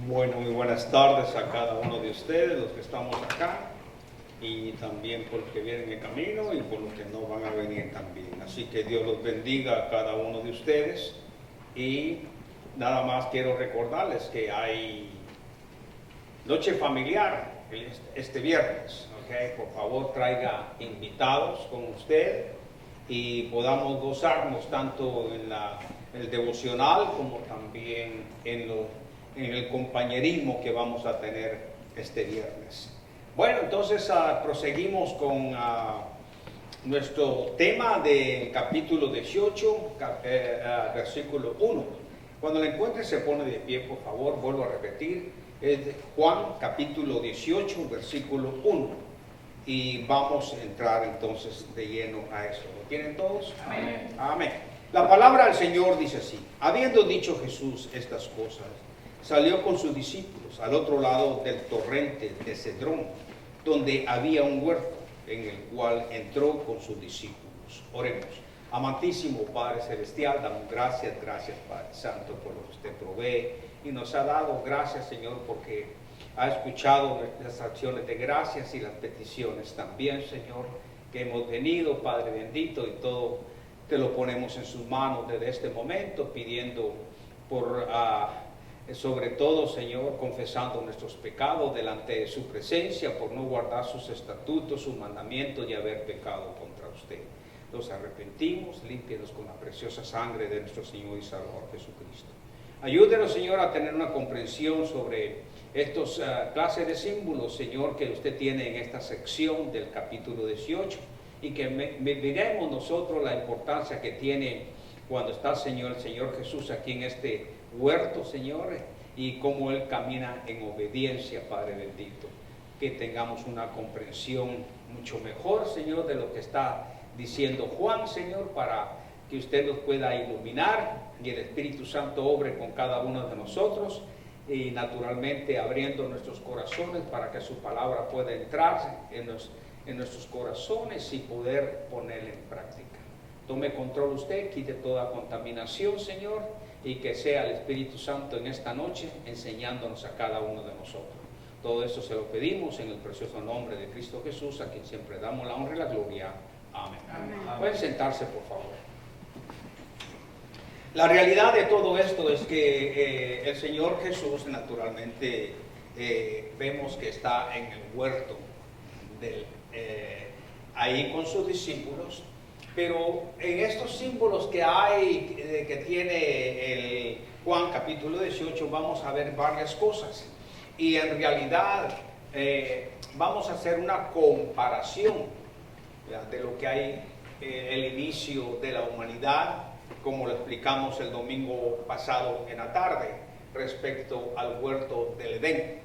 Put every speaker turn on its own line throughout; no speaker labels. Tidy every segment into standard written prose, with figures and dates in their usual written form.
Bueno, muy buenas tardes a cada uno de ustedes, los que estamos acá, y también por los que vienen en camino y por los que no van a venir también. Así que Dios los bendiga a cada uno de ustedes. Y nada más quiero recordarles que hay noche familiar este viernes, ¿okay? Por favor, traiga invitados con usted y podamos gozarnos tanto en el devocional como también en el compañerismo que vamos a tener este viernes. Bueno, entonces proseguimos con nuestro tema del capítulo 18, versículo 1. Cuando lo encuentre se pone de pie, por favor, vuelvo a repetir. Es de Juan capítulo 18, versículo 1. Y vamos a entrar entonces de lleno a eso. ¿Lo tienen todos? Amén. Amén. La palabra del Señor dice así: habiendo dicho Jesús estas cosas, salió con sus discípulos al otro lado del torrente de Cedrón, donde había un huerto, en el cual entró con sus discípulos. Oremos. Amantísimo Padre Celestial, damos gracias Padre Santo por lo que usted provee y nos ha dado. Gracias, Señor, porque ha escuchado las acciones de gracias y las peticiones también, Señor, que hemos venido, Padre bendito, y todo te lo ponemos en sus manos desde este momento, pidiendo por sobre todo, Señor, confesando nuestros pecados delante de su presencia por no guardar sus estatutos, sus mandamientos y haber pecado contra usted. Los arrepentimos, límpienos con la preciosa sangre de nuestro Señor y Salvador Jesucristo. Ayúdenos, Señor, a tener una comprensión sobre estos clases de símbolos, Señor, que usted tiene en esta sección del capítulo 18, y que miremos nosotros la importancia que tiene cuando está el Señor Jesús aquí en este huerto, Señor, y cómo Él camina en obediencia, Padre bendito. Que tengamos una comprensión mucho mejor, Señor, de lo que está diciendo Juan, Señor, para que usted nos pueda iluminar y el Espíritu Santo obre con cada uno de nosotros, y naturalmente abriendo nuestros corazones para que su palabra pueda entrar en nuestros corazones y poder ponerla en práctica.
Tome control usted, quite toda contaminación, Señor, y que sea el Espíritu Santo en esta noche enseñándonos a cada uno de nosotros. Todo esto se lo pedimos en el precioso nombre de Cristo Jesús, a quien siempre damos la honra y la gloria. Amén. Amén. Pueden sentarse, por favor. La realidad de todo esto es que el Señor Jesús, naturalmente, vemos que está en el huerto ahí con sus discípulos, pero en estos símbolos que hay, que tiene el Juan capítulo 18, vamos a ver varias cosas. Y en realidad vamos a hacer una comparación, ¿ya?, de lo que hay el inicio de la humanidad, como lo explicamos el domingo pasado en la tarde, respecto al huerto del Edén.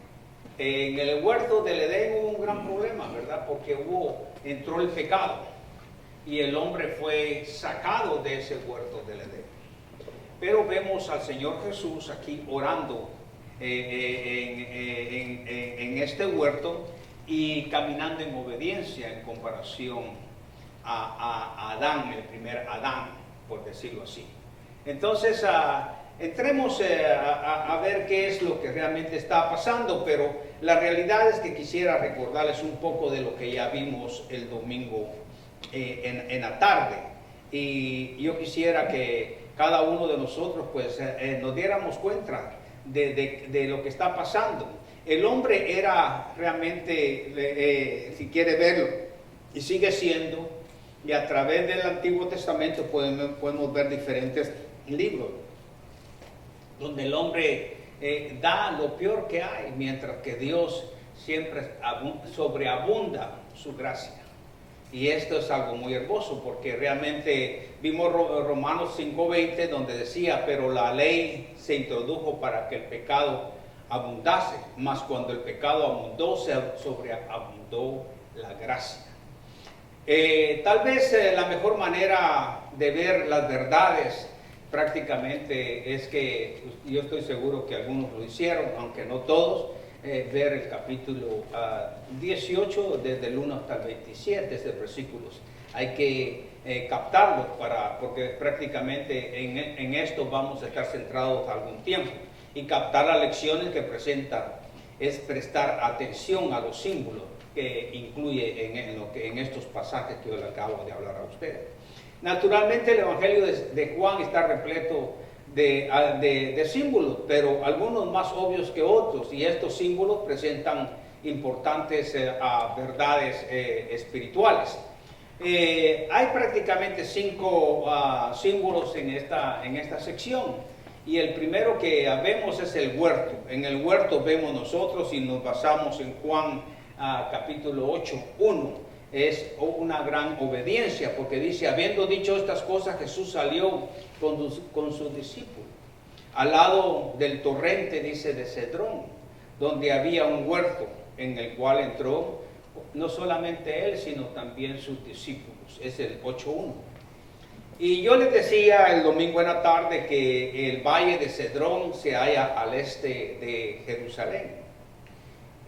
En el huerto del Edén hubo un gran problema, ¿verdad? Porque entró el pecado y el hombre fue sacado de ese huerto del Edén. Pero vemos al Señor Jesús aquí orando en este huerto y caminando en obediencia en comparación a Adán, el primer Adán, por decirlo así. Entonces, entremos a ver qué es lo que realmente está pasando, pero la realidad es que quisiera recordarles un poco de lo que ya vimos el domingo en la tarde. Y yo quisiera que cada uno de nosotros pues nos diéramos cuenta de lo que está pasando. El hombre era realmente, si quiere verlo, y sigue siendo, y a través del Antiguo Testamento podemos ver diferentes libros donde el hombre da lo peor que hay, mientras que Dios siempre sobreabunda su gracia. Y esto es algo muy hermoso, porque realmente vimos Romanos 5:20, donde decía, pero la ley se introdujo para que el pecado abundase, mas cuando el pecado abundó, se sobreabundó la gracia. Tal vez la mejor manera de ver las verdades prácticamente es que, yo estoy seguro que algunos lo hicieron, aunque no todos, ver el capítulo 18 desde el 1 hasta el 27 de versículos. Hay que captarlo porque prácticamente en esto vamos a estar centrados algún tiempo, y captar las lecciones que presenta es prestar atención a los símbolos que incluye en estos pasajes que yo le acabo de hablar a ustedes. Naturalmente el Evangelio de Juan está repleto de símbolos, pero algunos más obvios que otros, y estos símbolos presentan importantes verdades espirituales. Hay prácticamente 5 símbolos en esta sección, y el primero que vemos es el huerto. En el huerto vemos nosotros, y nos basamos en Juan capítulo 8:1, es una gran obediencia, porque dice, habiendo dicho estas cosas, Jesús salió con sus discípulos al lado del torrente, dice, de Cedrón, donde había un huerto, en el cual entró no solamente él, sino también sus discípulos. Es el 8:1. Y yo les decía el domingo en la tarde que el valle de Cedrón se halla al este de Jerusalén,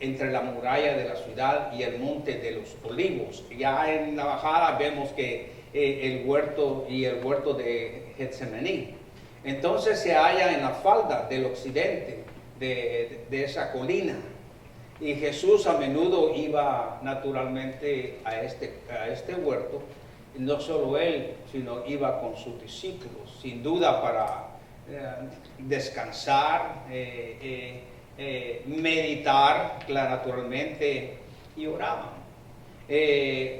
entre la muralla de la ciudad y el monte de los olivos. Ya en la bajada vemos que el huerto de Getsemaní. Entonces se halla en la falda del occidente de esa colina. Y Jesús a menudo iba naturalmente a este huerto. No solo él, sino iba con sus discípulos, sin duda para descansar, meditar, naturalmente, y oraban.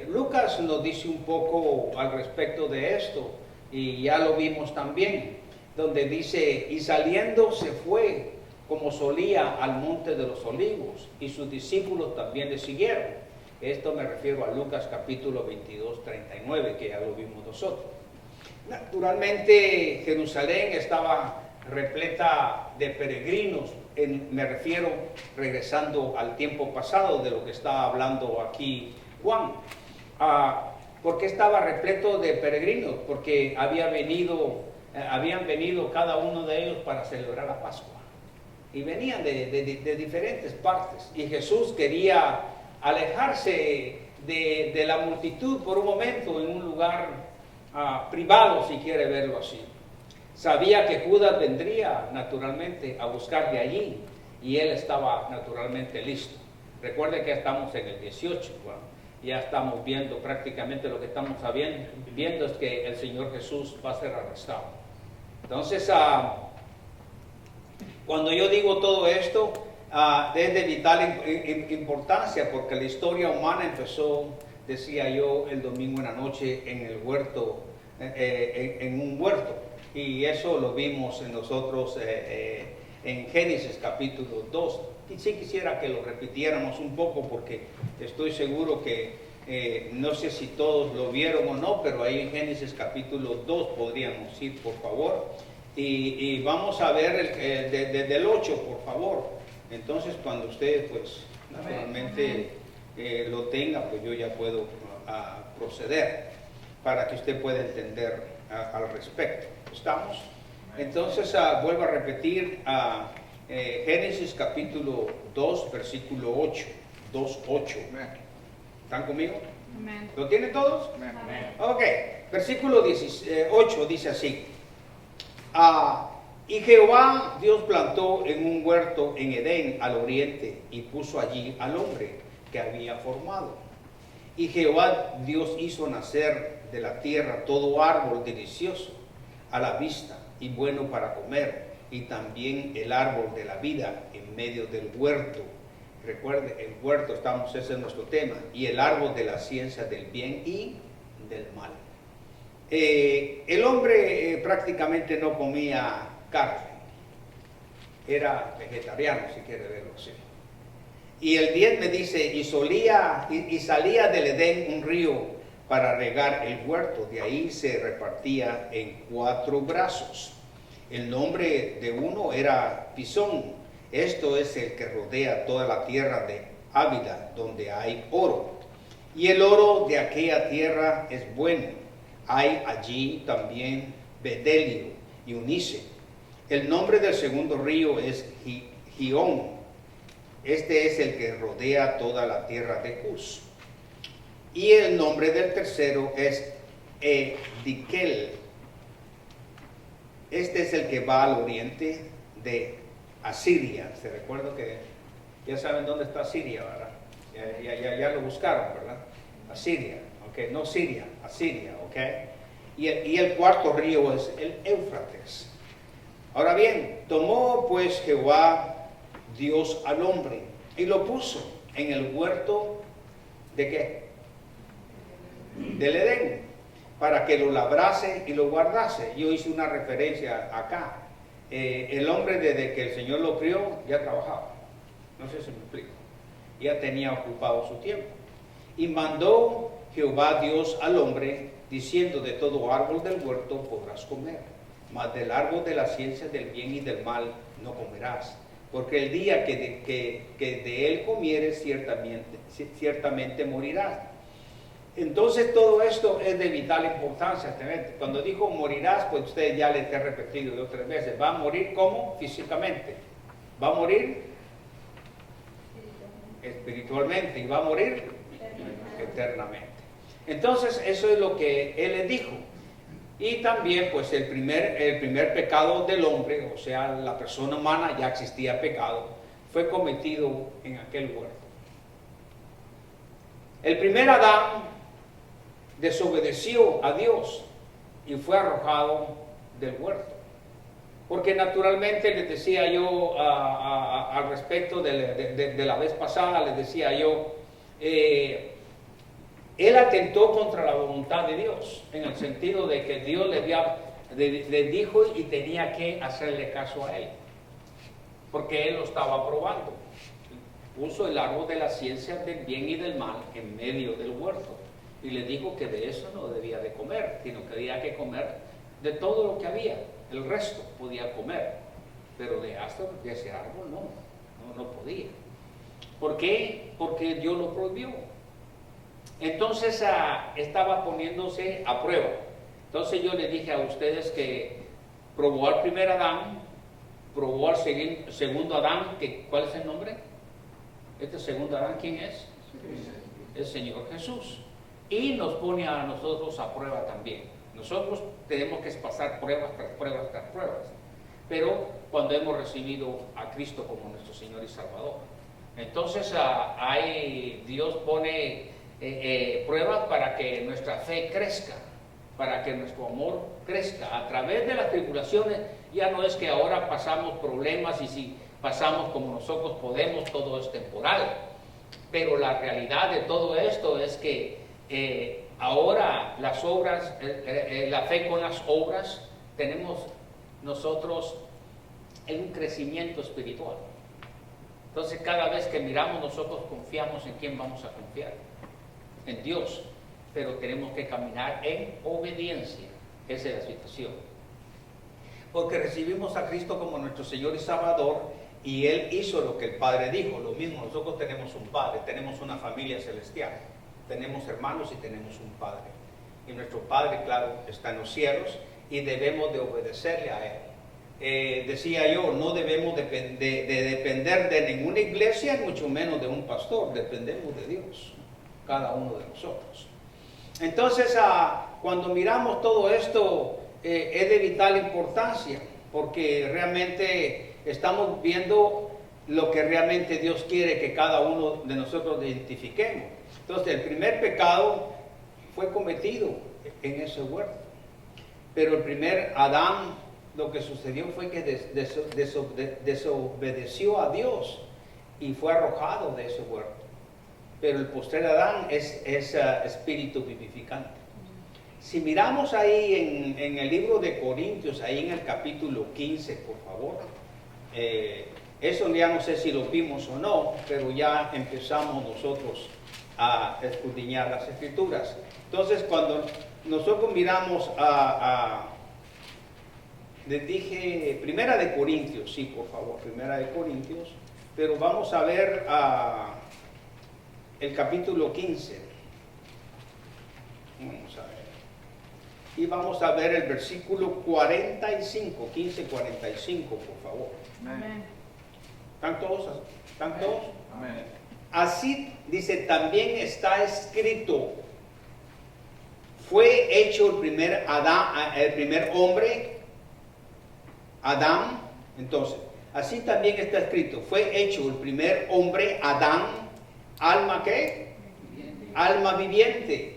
Lucas nos dice un poco al respecto de esto, y ya lo vimos también, donde dice, y saliendo se fue como solía al monte de los olivos, y sus discípulos también le siguieron. Esto me refiero a Lucas capítulo 22:39, que ya lo vimos nosotros. Naturalmente Jerusalén estaba repleta de peregrinos, me refiero regresando al tiempo pasado de lo que está hablando aquí Juan. ¿Por qué estaba repleto de peregrinos? Porque habían venido cada uno de ellos para celebrar la Pascua, y venían de diferentes partes, y Jesús quería alejarse de la multitud por un momento en un lugar privado, si quiere verlo así. Sabía que Judas vendría naturalmente a buscarle allí y él estaba naturalmente listo. Recuerde que estamos en el 18, bueno, ya estamos viendo prácticamente lo que estamos viendo es que el Señor Jesús va a ser arrestado. Entonces, cuando yo digo todo esto, es de vital importancia porque la historia humana empezó, decía yo, el domingo en la noche en el huerto, en un huerto. Y eso lo vimos en nosotros en Génesis capítulo 2. Y sí quisiera que lo repitiéramos un poco porque estoy seguro que no sé si todos lo vieron o no, pero ahí en Génesis capítulo 2 podríamos ir, por favor. Y vamos a ver desde el 8, por favor. Entonces, cuando ustedes, pues, naturalmente lo tengan, pues yo ya puedo proceder para que usted pueda entender al respecto. ¿Estamos? Entonces, vuelvo a repetir Génesis capítulo 2, versículo 8. 2:8. ¿Están conmigo?
Amén.
¿Lo tienen todos?
Amén.
Ok, versículo 8 dice así. Y Jehová Dios plantó en un huerto en Edén al oriente y puso allí al hombre que había formado. Y Jehová Dios hizo nacer de la tierra todo árbol delicioso a la vista y bueno para comer, y también el árbol de la vida en medio del huerto. Recuerde, el huerto, ese es nuestro tema, y el árbol de la ciencia del bien y del mal. El hombre prácticamente no comía carne, era vegetariano, si quiere verlo así. Y el 10 me dice, y salía del Edén un río para regar el huerto, de ahí se repartía en 4 brazos. El nombre de uno era Pisón, esto es el que rodea toda la tierra de Ávila, donde hay oro. Y el oro de aquella tierra es bueno. Hay allí también bedelio y unice. El nombre del segundo río es Gihón. Este es el que rodea toda la tierra de Cus. Y el nombre del tercero es Edikel. Este es el que va al oriente de Asiria. Se recuerda que ya saben dónde está Asiria, ¿verdad? Ya lo buscaron, ¿verdad? Asiria, ok, no Siria, Asiria, ok. Y el cuarto río es el Éufrates. Ahora bien, tomó pues Jehová Dios al hombre y lo puso en el huerto ¿de qué? Del Edén, para que lo labrase y lo guardase. Yo hice una referencia acá. El hombre desde que el Señor lo crió ya trabajaba. No sé si me explico. Ya tenía ocupado su tiempo. Y mandó Jehová Dios al hombre diciendo: de todo árbol del huerto podrás comer, mas del árbol de la ciencia del bien y del mal no comerás, porque el día que de él comieres ciertamente morirás. Entonces todo esto es de vital importancia. Cuando dijo morirás, pues usted ya les he repetido 2 o 3 veces. Va a morir ¿cómo? Físicamente. Va a morir espiritualmente y va a morir eternamente. Entonces eso es lo que él les dijo. Y también pues el primer pecado del hombre, o sea la persona humana, ya existía pecado, fue cometido en aquel huerto. El primer Adán desobedeció a Dios y fue arrojado del huerto. Porque naturalmente les decía yo al respecto de la vez pasada, les decía yo, él atentó contra la voluntad de Dios, en el sentido de que Dios le dijo y tenía que hacerle caso a él, porque él lo estaba probando. Puso el árbol de la ciencia del bien y del mal en medio del huerto y le dijo que de eso no debía de comer, sino que había que comer de todo lo que había. El resto podía comer, pero de ese árbol no podía. ¿Por qué? Porque Dios lo prohibió. Entonces estaba poniéndose a prueba. Entonces yo le dije a ustedes que probó al primer Adán, probó al segundo Adán, ¿cuál es el nombre? Este segundo Adán, ¿quién es? El Señor Jesús. Y nos pone a nosotros a prueba también. Nosotros tenemos que pasar pruebas tras pruebas tras pruebas, pero cuando hemos recibido a Cristo como nuestro Señor y Salvador. Entonces Dios pone pruebas para que nuestra fe crezca, para que nuestro amor crezca. A través de las tribulaciones ya no es que ahora pasamos problemas y si pasamos como nosotros podemos, todo es temporal. Pero la realidad de todo esto es que ahora las obras, la fe con las obras, tenemos nosotros en un crecimiento espiritual. Entonces cada vez que miramos nosotros confiamos en quién vamos a confiar, en Dios, pero tenemos que caminar en obediencia. Esa es la situación. Porque recibimos a Cristo como nuestro Señor y Salvador y Él hizo lo que el Padre dijo. Lo mismo, nosotros tenemos un Padre, tenemos una familia celestial, tenemos hermanos y tenemos un Padre. Y nuestro Padre, claro, está en los cielos y debemos de obedecerle a Él. Decía yo, no debemos de depender de ninguna iglesia, mucho menos de un pastor, dependemos de Dios, cada uno de nosotros. Entonces, cuando miramos todo esto, es de vital importancia, porque realmente estamos viendo lo que realmente Dios quiere que cada uno de nosotros identifiquemos. Entonces, el primer pecado fue cometido en ese huerto, pero el primer Adán, lo que sucedió fue que desobedeció a Dios y fue arrojado de ese huerto. Pero el postrer Adán es espíritu vivificante. Si miramos ahí en el libro de Corintios, ahí en el capítulo 15, por favor, eso ya no sé si lo vimos o no, pero ya empezamos nosotros a escudriñar las Escrituras. Entonces, cuando nosotros miramos les dije, Primera de Corintios, sí, por favor, Primera de Corintios, pero vamos a ver el capítulo 15. Vamos a ver. Y vamos a ver el versículo 45, 15, 45, por favor.
Amén.
¿Están todos? ¿Están todos?
Amén.
Así dice, también está escrito, fue hecho el primer Adán, el primer hombre, Adán. Entonces, así también está escrito, fue hecho el primer hombre, Adán, alma ¿qué? Alma viviente.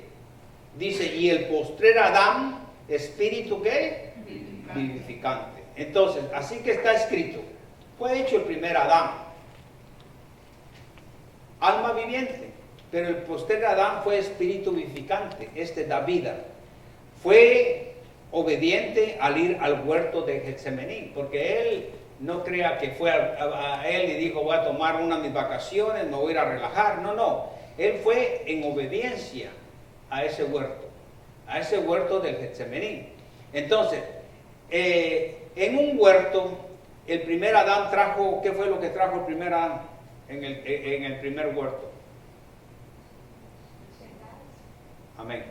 Dice, y el postrer Adán, espíritu ¿qué? Vivificante. Entonces, así que está escrito, fue hecho el primer Adán, alma viviente, pero el postrer Adán fue espíritu vivificante, da vida. Fue obediente al ir al huerto de Getsemaní, porque él no crea que fue a él y dijo, voy a tomar una de mis vacaciones, me voy a ir a relajar. No, él fue en obediencia a ese huerto del Getsemaní. Entonces, en un huerto, el primer Adán trajo, ¿qué fue lo que trajo el primer Adán en el primer huerto? Amén.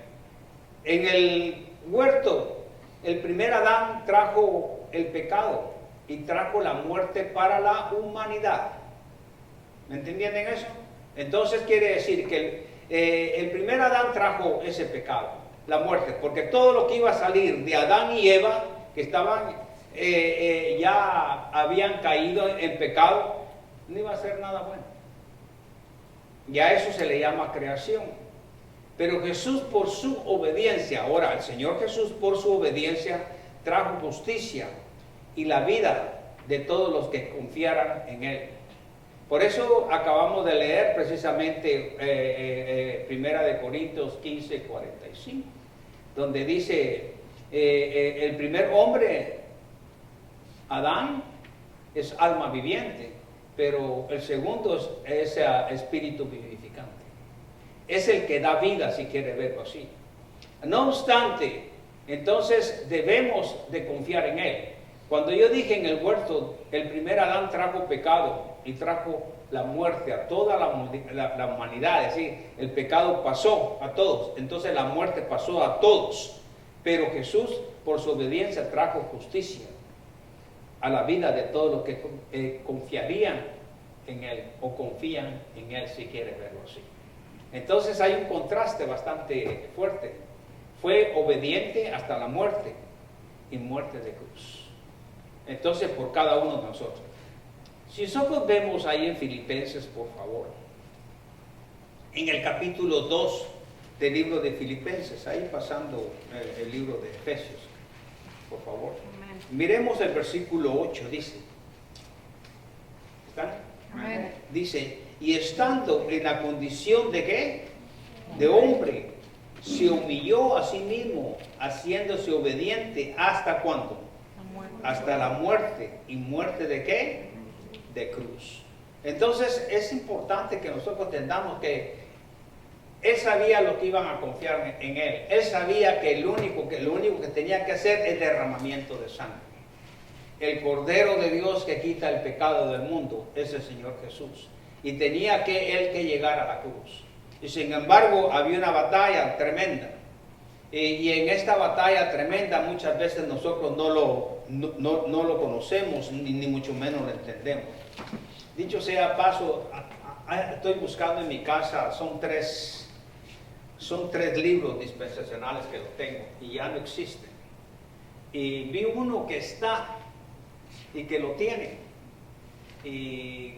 En el huerto, el primer Adán trajo el pecado y trajo la muerte para la humanidad. ¿Me entienden eso? Entonces quiere decir que el primer Adán trajo ese pecado, la muerte, porque todo lo que iba a salir de Adán y Eva, que estaban ya habían caído en pecado, no iba a ser nada bueno. Ya eso se le llama creación. Pero Jesús por su obediencia, ahora el Señor Jesús por su obediencia trajo justicia y la vida de todos los que confiaran en Él. Por eso acabamos de leer precisamente Primera de Corintios 15, 45, donde dice, el primer hombre, Adán, es alma viviente, pero el segundo es espíritu vivificante. Es el que da vida, si quiere verlo así. No obstante, entonces debemos de confiar en Él. Cuando yo dije en el huerto, el primer Adán trajo pecado y trajo la muerte a toda la humanidad, es decir, el pecado pasó a todos, entonces la muerte pasó a todos. Pero Jesús, por su obediencia, trajo justicia a la vida de todos los que confiarían en Él o confían en Él, si quiere verlo así. Entonces hay un contraste bastante fuerte. fue obediente hasta la muerte y muerte de cruz. Entonces, por cada uno de nosotros. Si nosotros vemos ahí en Filipenses, por favor, en el capítulo 2 del libro de Filipenses, ahí pasando el libro de Efesios, por favor.
Amén.
Miremos el versículo 8, dice. ¿Están?
Amén.
Dice, y estando en la condición de ¿qué? De hombre, se humilló a sí mismo, haciéndose obediente hasta ¿cuándo?
La muerte.
Hasta la muerte. ¿Y muerte de qué? De cruz. Entonces es importante que nosotros entendamos que él sabía lo que iban a confiar en él. Él sabía que lo único que tenía que hacer es derramamiento de sangre. El Cordero de Dios que quita el pecado del mundo es el Señor Jesús. Y tenía él que llegar a la cruz. Y sin embargo había una batalla tremenda. Y en esta batalla tremenda muchas veces nosotros no lo conocemos, ni mucho menos lo entendemos. Dicho sea paso, estoy buscando en mi casa, son tres libros dispensacionales que lo tengo y ya no existen. Y vi uno que está y que lo tiene y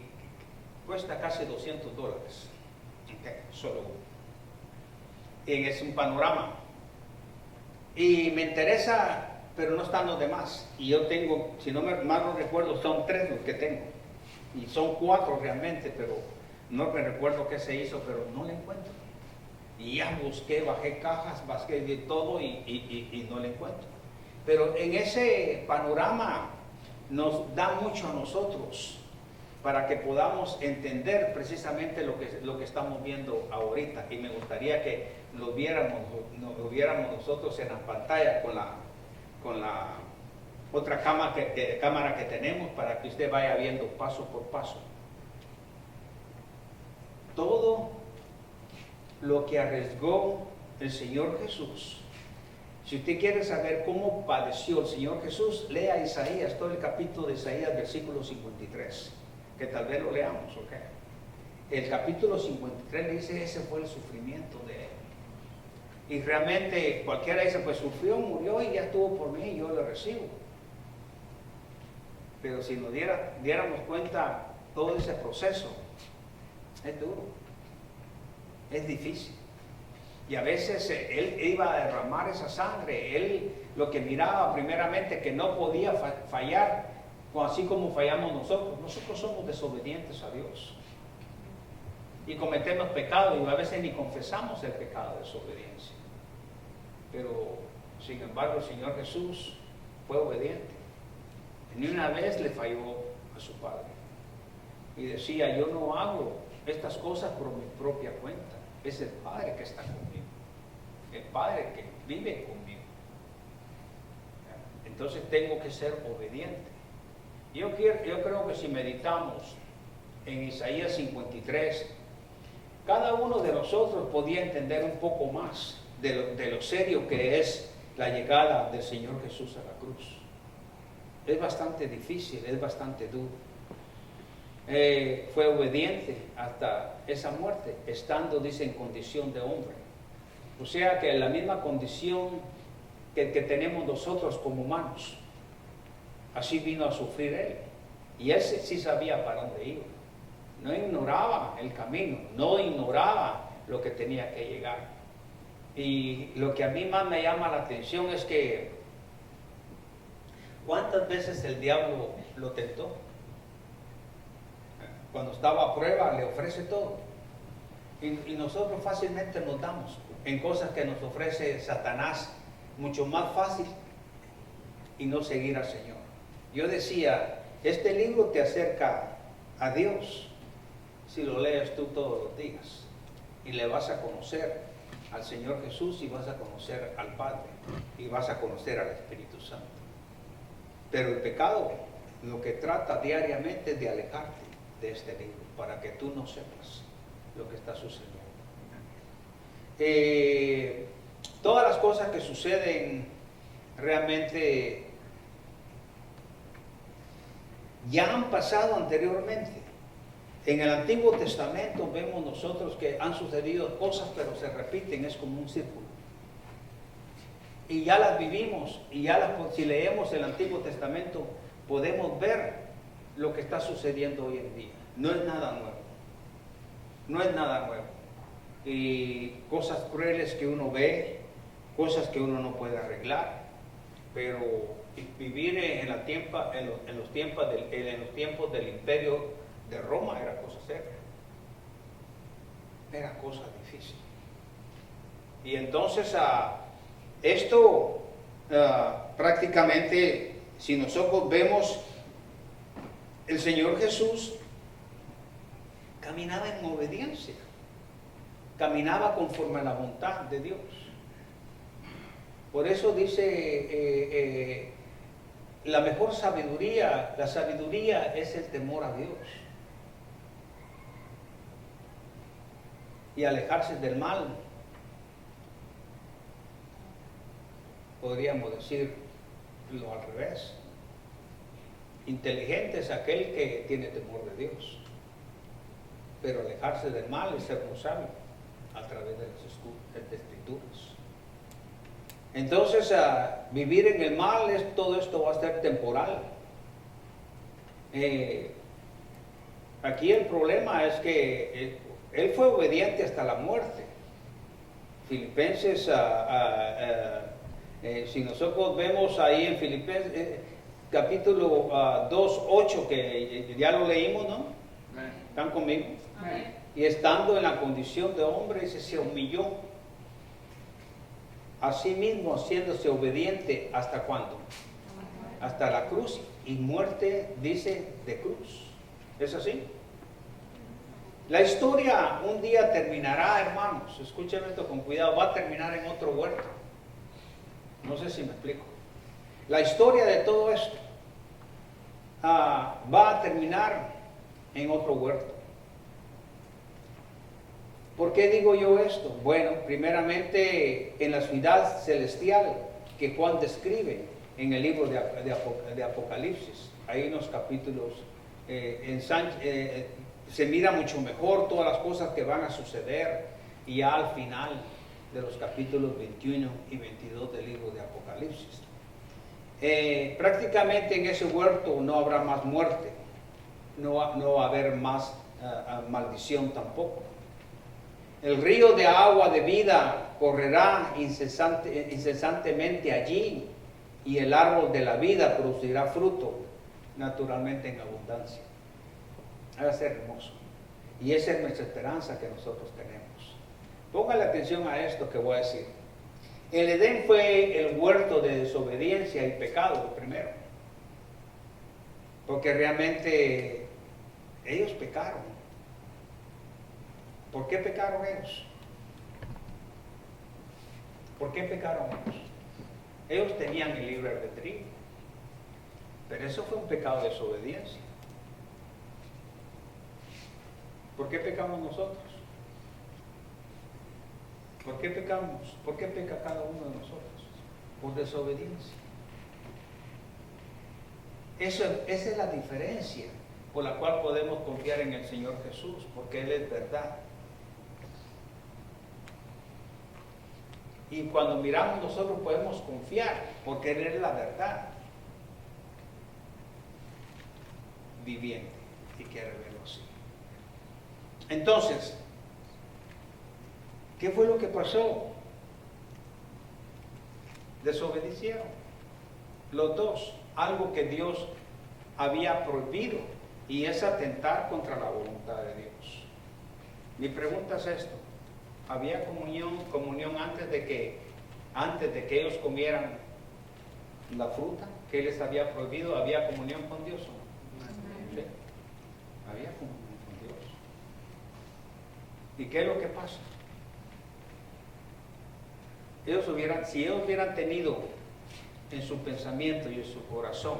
cuesta casi $200. Okay, solo uno. Y es un panorama. Y me interesa, pero no están los demás. Y yo tengo, si no mal no recuerdo, son 3 los que tengo. Y son 4 realmente, pero no me recuerdo qué se hizo, pero no lo encuentro. Y ya busqué, bajé cajas, bajé de todo y no lo encuentro. Pero en ese panorama nos da mucho a nosotros para que podamos entender precisamente lo que estamos viendo ahorita. Y me gustaría que lo viéramos nosotros en la pantalla con la otra cámara que tenemos para que usted vaya viendo paso por paso. Todo lo que arriesgó el Señor Jesús. Si usted quiere saber cómo padeció el Señor Jesús, lea Isaías, todo el capítulo de Isaías, versículo 53, que tal vez lo leamos, ¿ok? El capítulo 53 le dice, ese fue el sufrimiento de él. Y realmente cualquiera dice, pues sufrió, murió y ya estuvo por mí y yo lo recibo. Pero si nos diéramos cuenta todo ese proceso, es duro, es difícil. Y a veces él iba a derramar esa sangre. Él lo que miraba primeramente que no podía fallar, así como fallamos nosotros. Nosotros somos desobedientes a Dios. Y cometemos pecado y a veces ni confesamos el pecado de desobediencia. Pero, sin embargo, el Señor Jesús fue obediente. Ni una vez le falló a su Padre. Y decía, yo no hago estas cosas por mi propia cuenta. Es el Padre que está conmigo. El Padre que vive conmigo. Entonces tengo que ser obediente. Yo creo que si meditamos en Isaías 53, cada uno de nosotros podía entender un poco más de lo serio que es la llegada del Señor Jesús a la cruz. Es bastante difícil, es bastante duro. Fue obediente hasta esa muerte, estando, dice, en condición de hombre. O sea que en la misma condición que tenemos nosotros como humanos, así vino a sufrir él. Y él sí sabía para dónde iba. No ignoraba el camino, no ignoraba lo que tenía que llegar. Y lo que a mí más me llama la atención es que ¿cuántas veces el diablo lo tentó? Cuando estaba a prueba le ofrece todo. Y nosotros fácilmente nos damos en cosas que nos ofrece Satanás, mucho más fácil, y no seguir al Señor. Yo decía, este libro te acerca a Dios si lo lees tú todos los días. Y le vas a conocer al Señor Jesús y vas a conocer al Padre y vas a conocer al Espíritu Santo. Pero el pecado lo que trata diariamente es de alejarte de este libro para que tú no sepas lo que está sucediendo. Todas las cosas que suceden realmente ya han pasado anteriormente. En el Antiguo Testamento vemos nosotros que han sucedido cosas, pero se repiten, es como un círculo. y ya las vivimos, y si leemos el Antiguo Testamento, podemos ver lo que está sucediendo hoy en día. No es nada nuevo. No es nada nuevo. Y cosas crueles que uno ve, cosas que uno no puede arreglar, pero vivir en los tiempos del Imperio de Roma era cosa seria. Era cosa difícil. Y entonces esto prácticamente, si nosotros vemos, el Señor Jesús caminaba en obediencia, caminaba conforme a la voluntad de Dios. Por eso dice, la mejor sabiduría, la sabiduría es el temor a Dios y alejarse del mal. Podríamos decirlo al revés. Inteligente es aquel que tiene temor de Dios, pero alejarse del mal es ser sabio a través de las Escrituras. Entonces, vivir en el mal, todo esto va a ser temporal. Aquí el problema es que él fue obediente hasta la muerte. Filipenses, si nosotros vemos ahí en Filipenses, capítulo 2:8, que ya lo leímos, ¿no? ¿Están conmigo?
Amén.
Y estando en la condición de hombre, se humilló a sí mismo, haciéndose obediente. ¿Hasta cuándo? Hasta la cruz, y muerte, dice, de cruz. ¿Es así? La historia un día terminará, hermanos, escuchen esto con cuidado, va a terminar en otro huerto. No sé si me explico. La historia de todo esto va a terminar en otro huerto. ¿Por qué digo yo esto? Bueno, primeramente en la ciudad celestial que Juan describe en el libro de Apocalipsis, ahí en los capítulos, se mira mucho mejor todas las cosas que van a suceder, y ya al final de los capítulos 21 y 22 del libro de Apocalipsis. Prácticamente en ese huerto no habrá más muerte, no va a haber más maldición tampoco. El río de agua de vida correrá incesantemente allí, y el árbol de la vida producirá fruto naturalmente en abundancia. Va a ser hermoso. Y esa es nuestra esperanza que nosotros tenemos. Póngale atención a esto que voy a decir. El Edén fue el huerto de desobediencia y pecado, el primero. Porque realmente ellos pecaron. ¿Por qué pecaron ellos? ¿Por qué pecaron ellos? Ellos tenían el libre albedrío, pero eso fue un pecado de desobediencia. ¿Por qué pecamos nosotros? ¿Por qué pecamos? ¿Por qué peca cada uno de nosotros? Por desobediencia. Esa es la diferencia por la cual podemos confiar en el Señor Jesús, porque Él es verdad. Y cuando miramos nosotros podemos confiar, porque Él es la verdad viviente, y quiere verlo así. Entonces, ¿qué fue lo que pasó? Desobedecieron los dos, algo que Dios había prohibido, y es atentar contra la voluntad de Dios. Mi pregunta es esto: ¿había comunión antes de que ellos comieran la fruta que Él les había prohibido? ¿Había comunión con Dios o no? ¿Sí? Había comunión con Dios. ¿Y qué es lo que pasa? Si ellos hubieran tenido en su pensamiento y en su corazón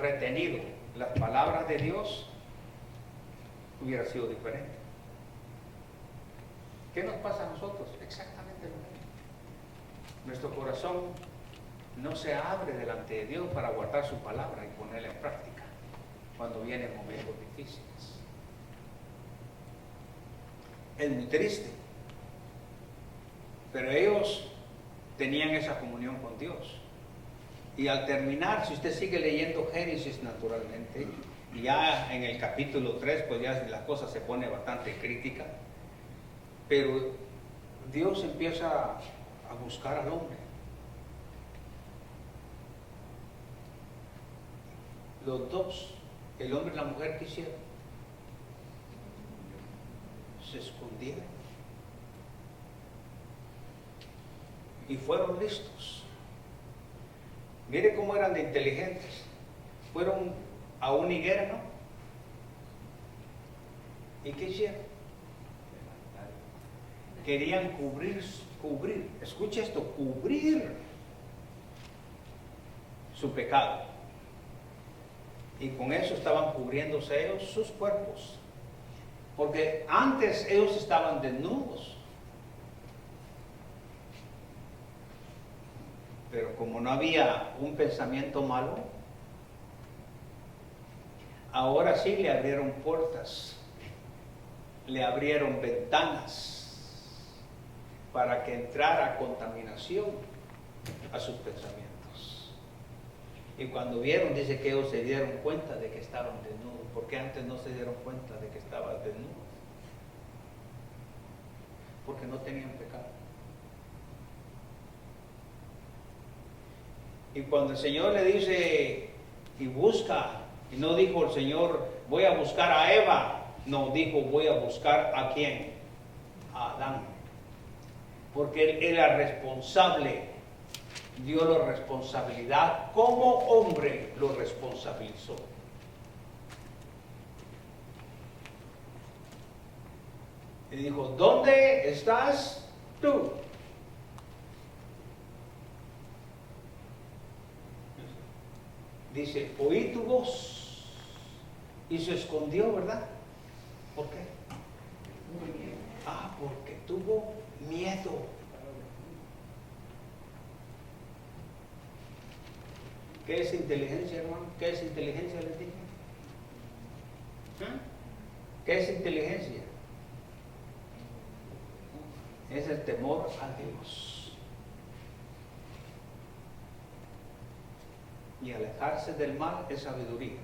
retenido las palabras de Dios, hubiera sido diferente. ¿Qué nos pasa a nosotros? Exactamente lo mismo. Nuestro corazón no se abre delante de Dios para guardar su palabra y ponerla en práctica cuando vienen momentos difíciles. Es muy triste. Pero ellos tenían esa comunión con Dios. Y al terminar, si usted sigue leyendo Génesis naturalmente, y ya en el capítulo 3, pues ya la cosa se pone bastante crítica, pero Dios empieza a buscar al hombre. Los dos, el hombre y la mujer, ¿qué hicieron? Se escondieron. Y fueron listos. Mire cómo eran de inteligentes. Fueron a una higuera, ¿no? ¿Y qué hicieron? Querían cubrir, escuche esto, cubrir su pecado. Y con eso estaban cubriéndose ellos sus cuerpos. Porque antes ellos estaban desnudos. Pero como no había un pensamiento malo, ahora sí le abrieron puertas, le abrieron ventanas para que entrara contaminación a sus pensamientos. Y cuando vieron, dice que ellos se dieron cuenta de que estaban desnudos, porque antes no se dieron cuenta de que estaban desnudos, porque no tenían pecado. Y cuando el Señor le dice, y busca, y no dijo el Señor, voy a buscar a Eva, no, dijo, voy a buscar ¿a quién? A Adán. Porque él era responsable, dio la responsabilidad, como hombre lo responsabilizó. Y dijo, ¿dónde estás tú? Dice, oí tu voz y se escondió, ¿verdad? ¿Por qué? Ah, porque tuvo miedo. ¿Qué es inteligencia, hermano? ¿Qué es inteligencia, les dije? ¿Qué es inteligencia? Es el temor a Dios. Y alejarse del mal es sabiduría.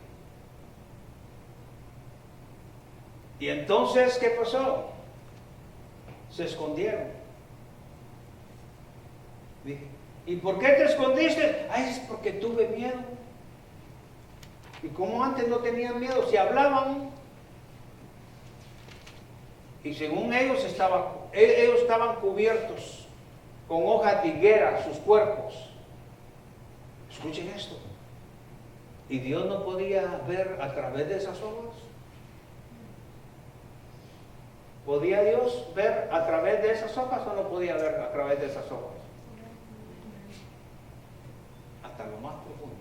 Y entonces, ¿qué pasó? Se escondieron. Dije, ¿y por qué te escondiste? Ay, es porque tuve miedo. Y como antes no tenían miedo, si hablaban, y según ellos estaban cubiertos con hojas de higuera sus cuerpos. Escuchen esto. ¿Y Dios no podía ver a través de esas hojas? ¿Podía Dios ver a través de esas hojas o no podía ver a través de esas hojas? Hasta lo más profundo.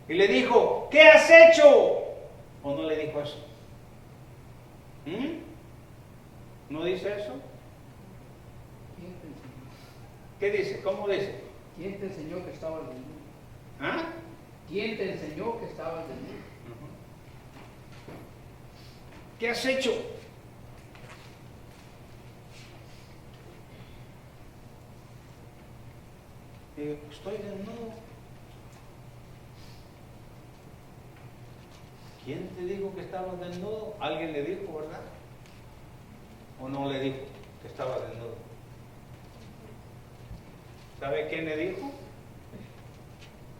Y le dijo, ¿qué has hecho? ¿O no le dijo eso? ¿No dice eso? ¿Qué dice? ¿Cómo dice?
¿Quién te enseñó que estabas desnudo?
¿Ah?
¿Quién te enseñó que estabas desnudo?
¿Qué has hecho? Estoy desnudo. ¿Quién te dijo que estabas desnudo? Alguien le dijo, ¿verdad? ¿O no le dijo que estaba desnudo? ¿Sabe quién le dijo?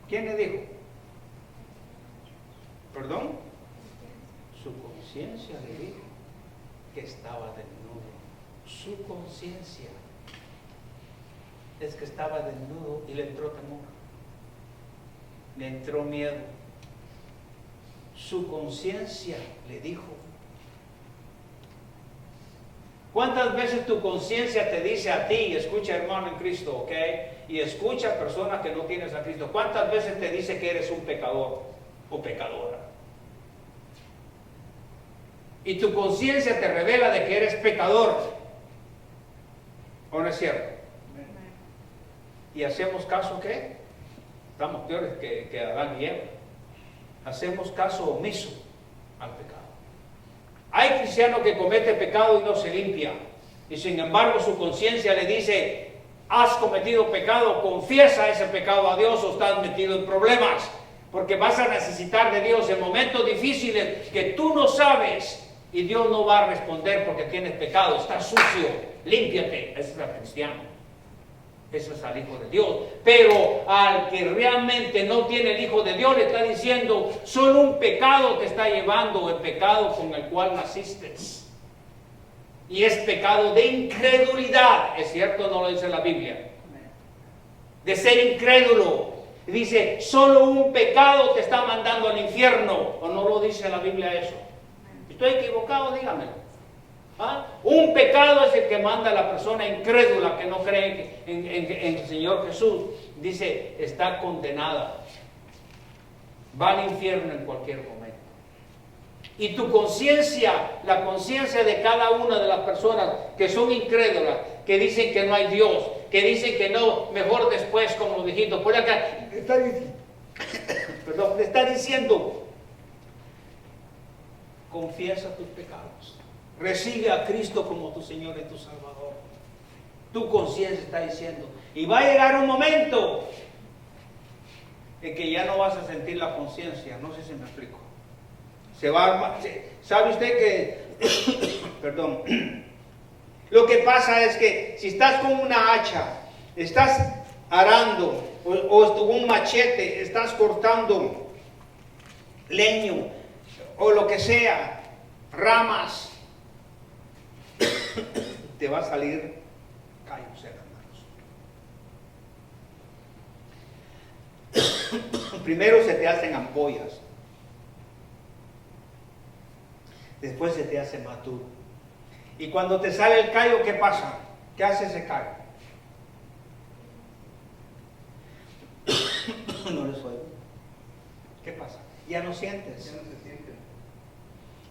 ¿Quién le dijo? ¿Perdón? Su conciencia le dijo que estaba desnudo. Su conciencia es que estaba desnudo y le entró temor. Le entró miedo. Su conciencia le dijo. ¿Cuántas veces tu conciencia te dice a ti, escucha hermano en Cristo, ok? Y escucha personas que no tienes a Cristo. ¿Cuántas veces te dice que eres un pecador o pecadora? Y tu conciencia te revela de que eres pecador. ¿O no es cierto? ¿Y hacemos caso qué? Estamos peores que Adán y Eva. Hacemos caso omiso al pecado. Hay cristiano que comete pecado y no se limpia. y sin embargo su conciencia le dice, has cometido pecado, confiesa ese pecado a Dios o estás metido en problemas, porque vas a necesitar de Dios en momentos difíciles que tú no sabes y Dios no va a responder porque tienes pecado, estás sucio, límpiate. Ese es el cristiano, ese es al Hijo de Dios. Pero al que realmente no tiene el Hijo de Dios le está diciendo, solo un pecado te está llevando, el pecado con el cual naciste. Y es pecado de incredulidad, ¿es cierto? No lo dice la Biblia. De ser incrédulo. Dice, solo un pecado te está mandando al infierno. ¿O no lo dice la Biblia eso? ¿Estoy equivocado? Dígamelo. ¿Ah? Un pecado es el que manda a la persona incrédula que no cree en el Señor Jesús. Dice, está condenada. Va al infierno en cualquier momento. Y tu conciencia, la conciencia de cada una de las personas que son incrédulas, que dicen que no hay Dios, que dicen que no, mejor después, como los viejitos, por acá, le está diciendo, confiesa tus pecados, recibe a Cristo como tu Señor y tu Salvador. Tu conciencia está diciendo, y va a llegar un momento en que ya no vas a sentir la conciencia, no sé si me explico. ¿Sabe usted que, perdón, lo que pasa es que si estás con una hacha, estás arando o un machete, estás cortando leño o lo que sea, ramas, te va a salir callos en las manos. Primero se te hacen ampollas. Después se te hace maduro. Y cuando te sale el callo, ¿qué pasa? ¿Qué hace ese callo? No les oigo. ¿Qué pasa? Ya no sientes.
Ya no se siente.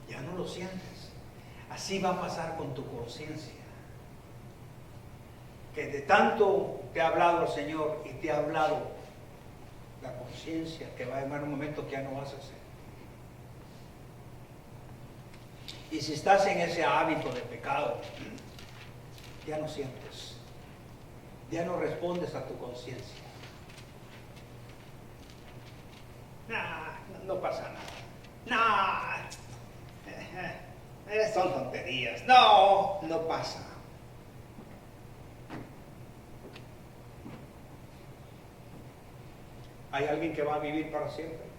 Ya no lo sientes. Así va a pasar con tu conciencia. Que de tanto te ha hablado el Señor y te ha hablado la conciencia, que va a llegar un momento que ya no vas a hacer. Y si estás en ese hábito de pecado, ya no sientes, ya no respondes a tu conciencia. No pasa nada. Son tonterías. No pasa. ¿Hay alguien que va a vivir para siempre?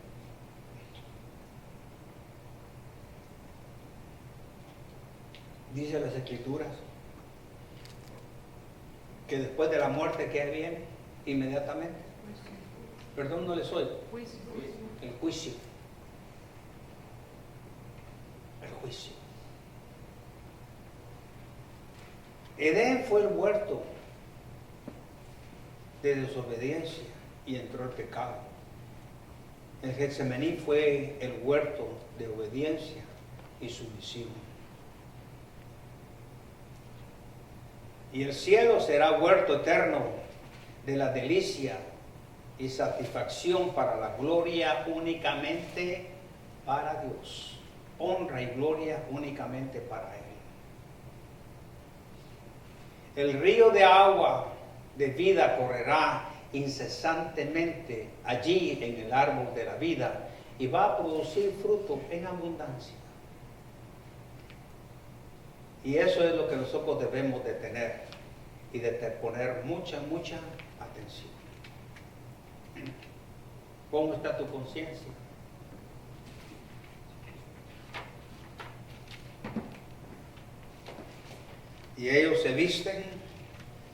Dice las Escrituras que después de la muerte, ¿qué viene? Inmediatamente. Perdón, no les oigo. El juicio. El juicio. Edén fue el huerto de desobediencia y entró el pecado. El Getsemaní fue el huerto de obediencia y sumisión. Y el cielo será huerto eterno de la delicia y satisfacción para la gloria únicamente para Dios. Honra y gloria únicamente para Él. El río de agua de vida correrá incesantemente allí en el árbol de la vida y va a producir fruto en abundancia. Y eso es lo que nosotros debemos de tener y de poner mucha atención. ¿Cómo está tu conciencia? Y ellos se visten,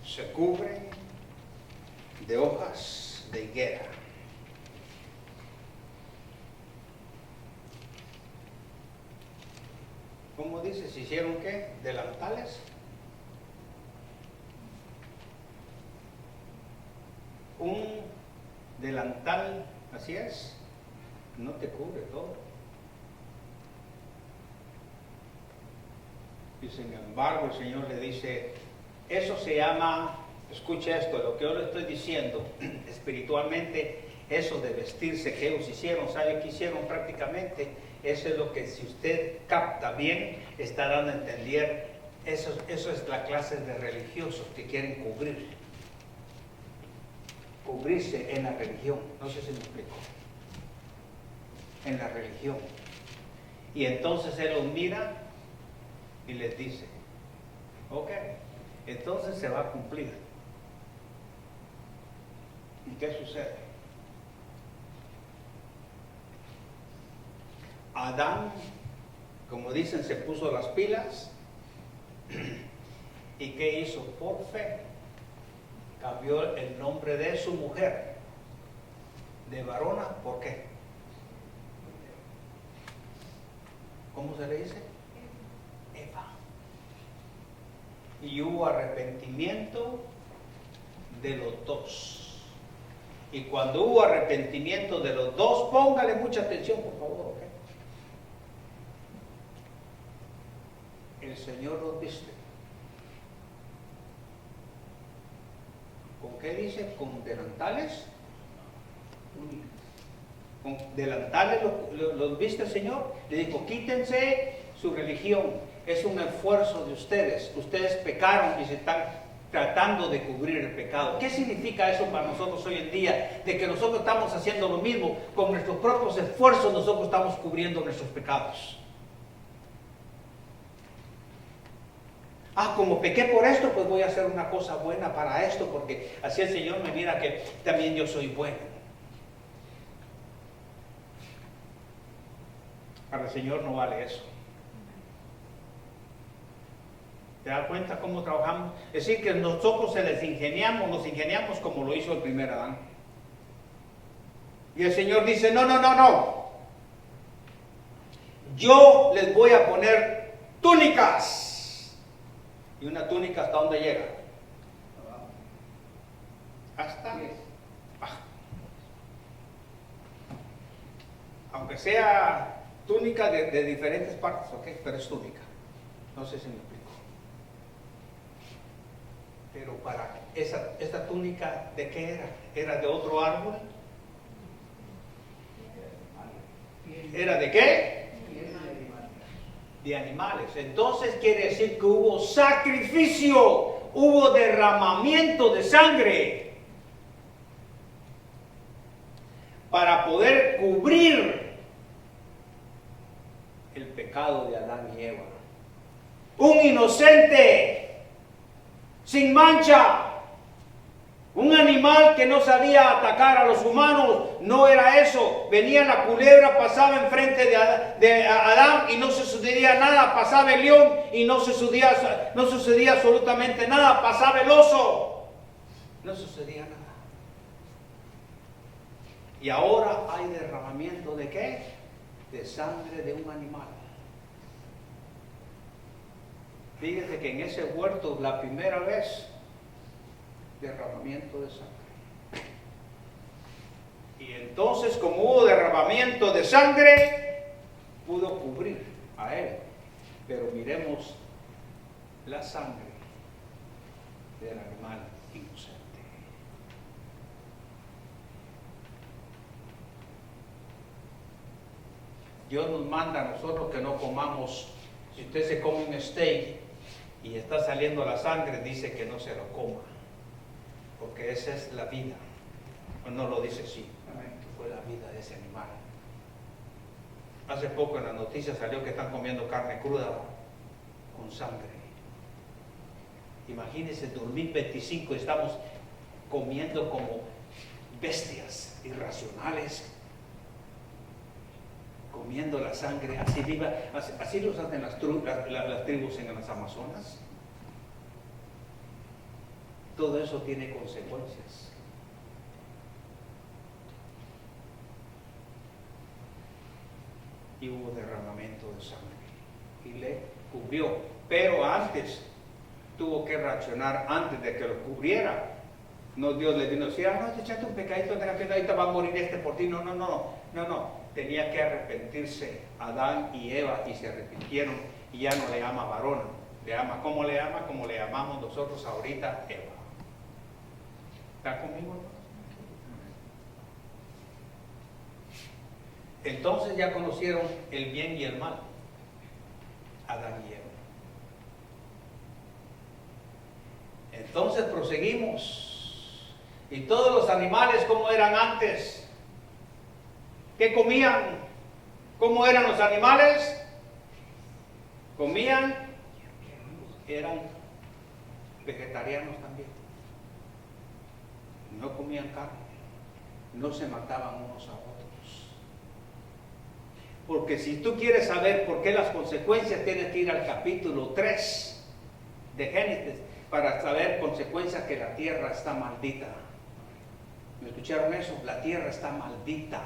se cubren de hojas de higuera. ¿Cómo dice? ¿Se hicieron qué? ¿Delantales? Un delantal, así es, no te cubre todo. Y sin embargo el Señor le dice, eso se llama, escuche esto, lo que yo le estoy diciendo espiritualmente, eso de vestirse que ellos hicieron, ¿sabe qué hicieron prácticamente? Eso es lo que si usted capta bien, está dando a entender Eso es la clase de religiosos que quieren cubrirse en la religión. No sé si me explico. En la religión. Y entonces Él los mira y les dice, ok, entonces se va a cumplir. ¿Y qué sucede? Adán, como dicen, se puso las pilas. ¿Y qué hizo? Por fe cambió el nombre de su mujer de varona. ¿Por qué? ¿Cómo se le dice? Eva. Y hubo arrepentimiento de los dos. Y cuando hubo arrepentimiento de los dos, póngale mucha atención, por favor, ¿ok? El Señor los viste. ¿Con qué dice? ¿Con delantales? Con delantales los viste el Señor. Le dijo, quítense su religión. Es un esfuerzo de ustedes. Ustedes pecaron y se están tratando de cubrir el pecado. ¿Qué significa eso para nosotros hoy en día? De que nosotros estamos haciendo lo mismo. Con nuestros propios esfuerzos nosotros estamos cubriendo nuestros pecados. Como pequé por esto, pues voy a hacer una cosa buena para esto, porque así el Señor me mira que también yo soy bueno. Para el Señor no vale eso. ¿Te das cuenta cómo trabajamos? Es decir, que nosotros nos ingeniamos como lo hizo el primer Adán. Y el Señor dice, no. Yo les voy a poner túnicas. ¿Y una túnica hasta dónde llega? Hasta abajo. Aunque sea túnica de diferentes partes, ¿ok? Pero es túnica. No sé si me explico. Pero para esta túnica, ¿de qué era? ¿Era de otro árbol? ¿Era de qué? De animales. Entonces quiere decir que hubo sacrificio, hubo derramamiento de sangre para poder cubrir el pecado de Adán y Eva. Un inocente, sin mancha, un animal que no sabía atacar a los humanos, no era eso. Venía la culebra, pasaba enfrente de Adán y no sucedía nada. Pasaba el león y no sucedía absolutamente nada. Pasaba el oso, no sucedía nada. Y ahora hay derramamiento ¿de qué? De sangre de un animal. Fíjese que en ese huerto la primera vez derramamiento de sangre. Y entonces, como hubo derramamiento de sangre, pudo cubrir a él. Pero miremos la sangre del animal inocente. Dios nos manda a nosotros que no comamos. Si usted se come un steak y está saliendo la sangre, dice que no se lo coma. Porque esa es la vida. No lo dice así. Fue la vida de ese animal. Hace poco en las noticias salió que están comiendo carne cruda con sangre. Imagínense, 2025 estamos comiendo como bestias irracionales, comiendo la sangre así viva. Así los hacen las tribus en las Amazonas. Todo eso tiene consecuencias. Y hubo derramamiento de sangre. Y le cubrió. Pero antes tuvo que reaccionar, antes de que lo cubriera. No, Dios le vino a decir, no, te echaste un pecadito, ahorita va a morir este por ti. No. Tenía que arrepentirse Adán y Eva y se arrepintieron. Y ya no le ama varona. Le ama, ¿cómo le ama? Como le amamos nosotros ahorita, Eva. ¿Está conmigo? Entonces ya conocieron el bien y el mal, Adán y Eva. proseguimos. Y todos los animales, ¿cómo eran antes? ¿Qué comían? ¿Cómo eran los animales? Comían, eran vegetarianos también. No comían carne, no se mataban unos a otros. Porque si tú quieres saber por qué las consecuencias, tienes que ir al capítulo 3 de Génesis para saber consecuencias que la tierra está maldita. ¿Me escucharon eso? La tierra está maldita.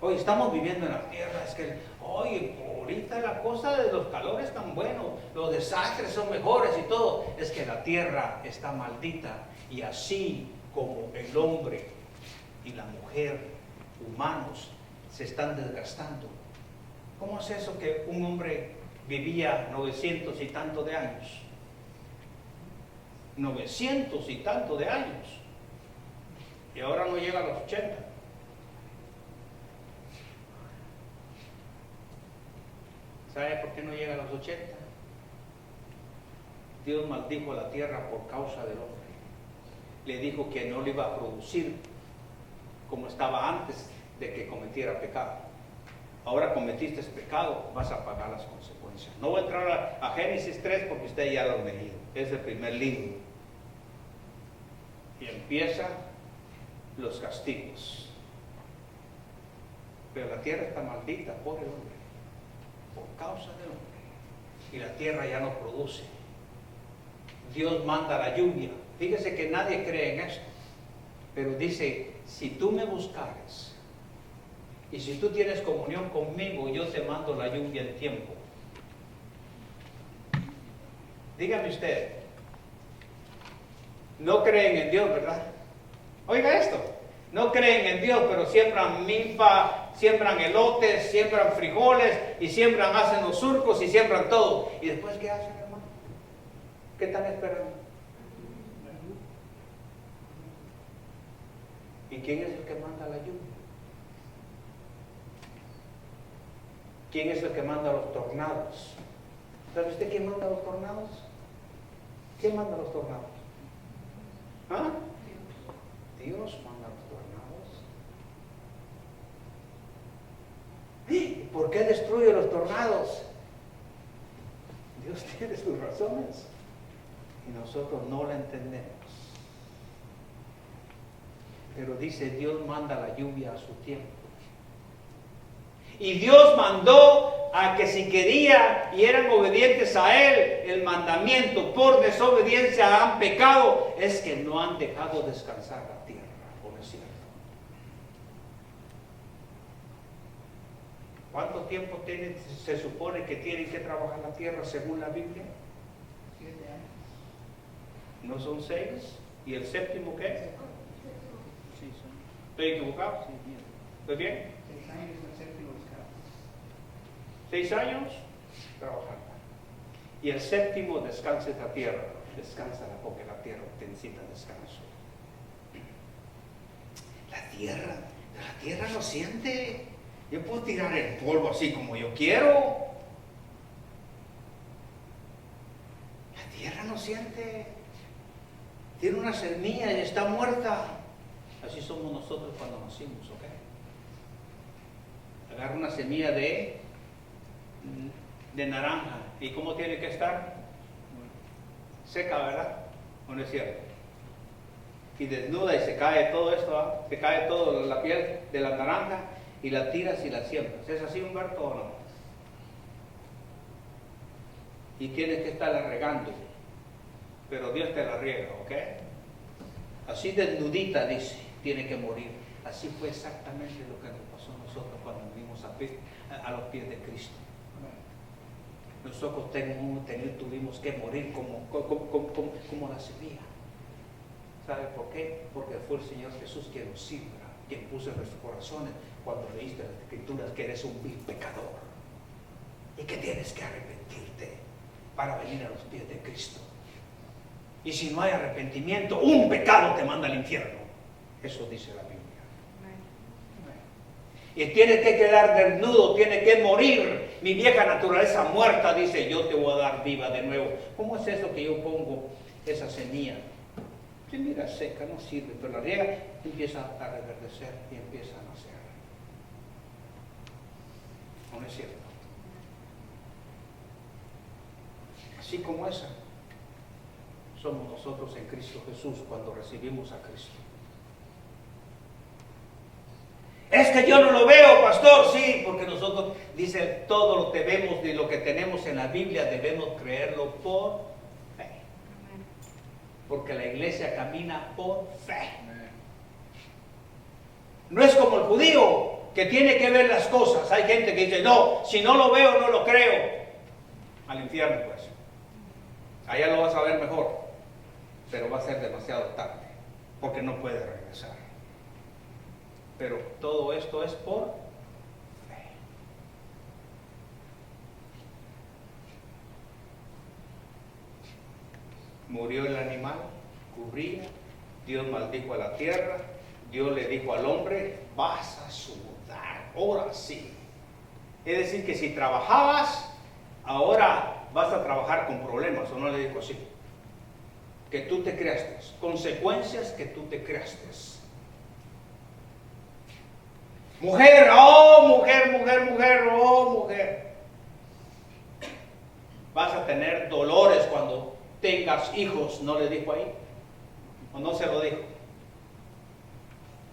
Hoy estamos viviendo en la tierra, es que, oye, ahorita la cosa de los calores están buenos, los desastres son mejores y todo, es que la tierra está maldita, y así como el hombre y la mujer humanos se están desgastando. ¿Cómo es eso que un hombre vivía 900 y tanto de años? 900 y tanto de años, y ahora no llega a los 80. ¿Sabe por qué no llega a los 80? Dios maldijo a la tierra por causa del hombre. Le dijo que no le iba a producir como estaba antes de que cometiera pecado. Ahora cometiste pecado, vas a pagar las consecuencias. No voy a entrar a Génesis 3 porque usted ya lo ha leído. Es el primer libro. Y empieza los castigos. Pero la tierra está maldita por el hombre, por causa del hombre, y la tierra ya no produce. Dios manda la lluvia. Fíjese que nadie cree en esto, pero dice, si tú me buscares y si tú tienes comunión conmigo, yo te mando la lluvia en tiempo. Dígame usted, no creen en Dios, ¿verdad? Oiga esto, no creen en Dios, pero siembran milpa, siembran elotes, siembran frijoles, y siembran, hacen los surcos y siembran todo. ¿Y después qué hacen, hermano? ¿Qué están esperando? ¿Y quién es el que manda la lluvia? ¿Quién es el que manda los tornados? ¿Sabe usted quién manda los tornados? ¿Quién manda los tornados? ¿Ah? Dios manda los tornados. ¿Y por qué destruye los tornados? Dios tiene sus razones y nosotros no la entendemos. Pero dice, Dios manda la lluvia a su tiempo. Y Dios mandó a que si quería y eran obedientes a Él, el mandamiento por desobediencia han pecado, es que no han dejado descansar la tierra, ¿o no es cierto? ¿Cuánto tiempo se supone que tienen que trabajar la tierra según la Biblia?
7 años.
¿No son 6? ¿Y el séptimo qué?
Sí, son.
¿Estoy equivocado?
Sí, bien.
¿Estoy bien?
6 años el séptimo descanso.
6 años, trabajar. Y el séptimo, descansa la tierra. Descánsala porque la tierra necesita descanso. La tierra no siente. Yo puedo tirar el polvo así como yo quiero. La tierra no siente. Tiene una semilla y está muerta. Así somos nosotros cuando nacimos, ¿ok? Agarra una semilla de naranja. ¿Y cómo tiene que estar? Seca, ¿verdad? ¿O no es cierto? Y desnuda y se cae todo esto, ¿eh? Se cae toda la piel de la naranja y la tiras y la siembras. ¿Es así, Humberto, o no? Y tienes que estarla regando, pero Dios te la riega, ¿ok? Así desnudita, dice, tiene que morir. Así fue exactamente lo que nos pasó a nosotros cuando vinimos a los pies de Cristo. Nosotros tuvimos que morir como la semilla. ¿Sabe por qué? Porque fue el Señor Jesús quien nos siembra, quien puso en nuestros corazones cuando leíste las Escrituras que eres un vil pecador y que tienes que arrepentirte para venir a los pies de Cristo. Y si no hay arrepentimiento, un pecado te manda al infierno. Eso dice la Biblia. Y tiene que quedar desnudo, tiene que morir. Mi vieja naturaleza muerta, dice, yo te voy a dar viva de nuevo. ¿Cómo es eso que yo pongo esa semilla Usted mira seca, no sirve, pero la riega empieza a reverdecer y empieza a nacer. ¿No es cierto? Así como esa, somos nosotros en Cristo Jesús cuando recibimos a Cristo. Es que yo no lo veo, pastor. Sí, porque nosotros, dice, todo lo que vemos y lo que tenemos en la Biblia debemos creerlo por fe. Porque la iglesia camina por fe. No es como el judío que tiene que ver las cosas. Hay gente que dice, no, si no lo veo, no lo creo. Al infierno, pues. Allá lo vas a ver mejor, pero va a ser demasiado tarde, porque no puede regresar. Pero todo esto es por fe. Murió el animal, cubría, Dios maldijo a la tierra, Dios le dijo al hombre, vas a sudar, ahora sí. Es decir, que si trabajabas, ahora vas a trabajar con problemas, ¿o no le dijo así? Que tú te creaste, consecuencias que tú te creaste. Mujer, oh mujer, mujer, mujer, oh mujer. Vas a tener dolores cuando tengas hijos, ¿no le dijo ahí? ¿O no se lo dijo?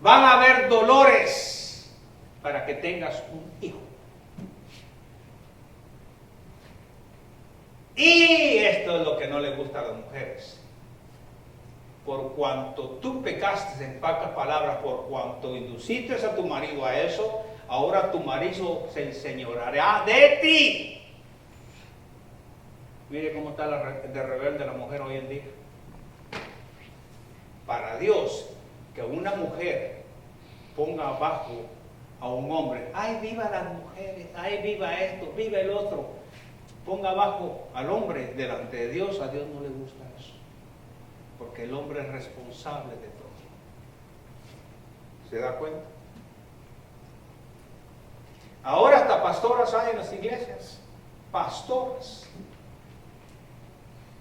Van a haber dolores para que tengas un hijo. Y esto es lo que no le gusta a las mujeres. Por cuanto tú pecaste, en pocas palabras, por cuanto induciste a tu marido a eso, ahora tu marido se enseñoreará de ti. Mire cómo está de rebelde la mujer hoy en día. Para Dios, que una mujer ponga abajo a un hombre, ay, viva las mujeres, ay, viva esto, viva el otro. Ponga abajo al hombre delante de Dios, a Dios no le gusta eso. Porque el hombre es responsable de todo. ¿Se da cuenta? Ahora hasta pastoras hay en las iglesias. Pastoras.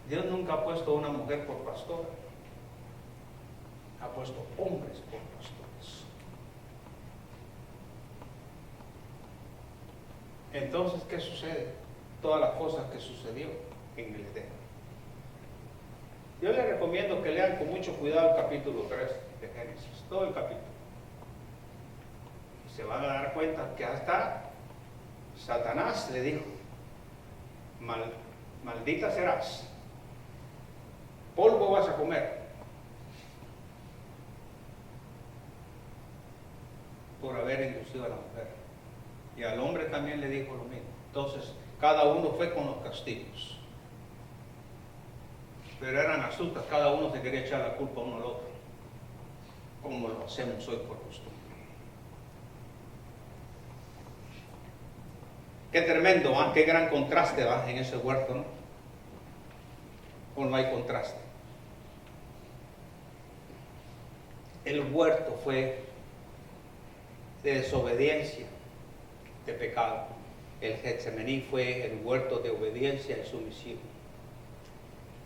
Dios nunca ha puesto a una mujer por pastora. Ha puesto hombres por pastores. Entonces, ¿qué sucede? Todas las cosas que sucedió en el Edén. Yo les recomiendo que lean con mucho cuidado el capítulo 3 de Génesis, todo el capítulo. Y se van a dar cuenta que hasta Satanás le dijo, maldita serás, polvo vas a comer, por haber inducido a la mujer. Y al hombre también le dijo lo mismo. Entonces, cada uno fue con los castigos. Pero eran astutas, cada uno se quería echar la culpa uno al otro, como lo hacemos hoy por costumbre. Qué tremendo, ¿eh? Qué gran contraste en ese huerto, ¿no? ¿O no hay contraste? El huerto fue de desobediencia, de pecado. El Getsemaní fue el huerto de obediencia y sumisión.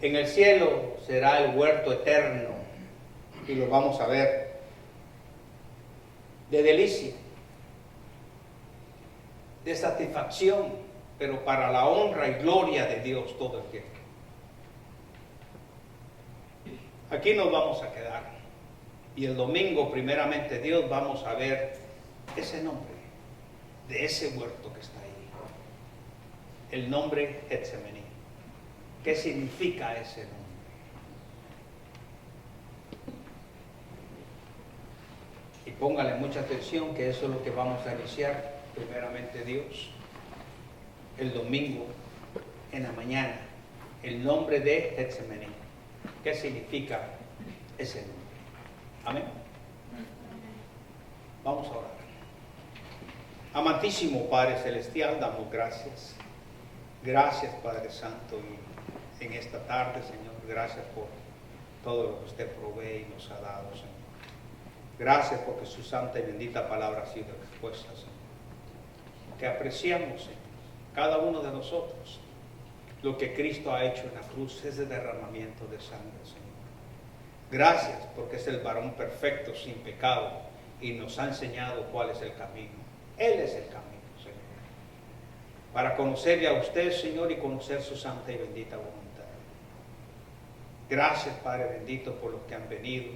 En el cielo será el huerto eterno, y lo vamos a ver, de delicia, de satisfacción, pero para la honra y gloria de Dios todo el tiempo. Aquí nos vamos a quedar, y el domingo, primeramente Dios, vamos a ver ese nombre de ese huerto que está ahí, el nombre Getsemaní. ¿Qué significa ese nombre? Y póngale mucha atención, que eso es lo que vamos a iniciar, primeramente Dios, el domingo en la mañana, el nombre de Getsemaní. ¿Qué significa ese nombre? Amén. Vamos a orar. Amantísimo Padre Celestial, damos gracias. Gracias, Padre Santo, y en esta tarde, Señor, gracias por todo lo que usted provee y nos ha dado, Señor. Gracias porque su santa y bendita palabra ha sido expuesta, Señor. Que apreciamos, Señor, cada uno de nosotros, lo que Cristo ha hecho en la cruz, ese derramamiento de sangre, Señor. Gracias porque es el varón perfecto, sin pecado, y nos ha enseñado cuál es el camino. Él es el camino, Señor. Para conocerle a usted, Señor, y conocer su santa y bendita voluntad. Gracias, Padre bendito, por los que han venido.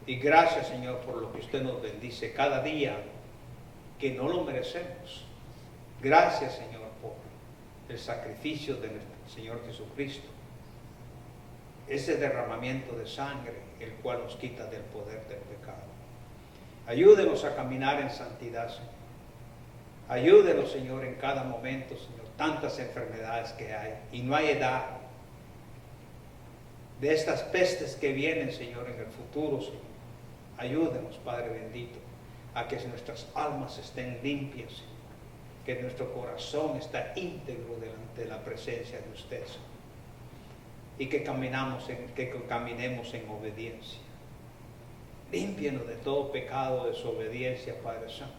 Y gracias, Señor, por lo que usted nos bendice cada día, que no lo merecemos. Gracias, Señor, por el sacrificio de nuestro Señor Jesucristo. Ese derramamiento de sangre, el cual nos quita del poder del pecado. Ayúdenos a caminar en santidad, Señor. Ayúdenos, Señor, en cada momento, Señor. Tantas enfermedades que hay y no hay edad. De estas pestes que vienen, Señor, en el futuro, Señor. Ayúdenos, Padre bendito, a que nuestras almas estén limpias, Señor. Que nuestro corazón está íntegro delante de la presencia de usted, Señor. Y que caminemos en obediencia. Límpienos de todo pecado, desobediencia, Padre Santo.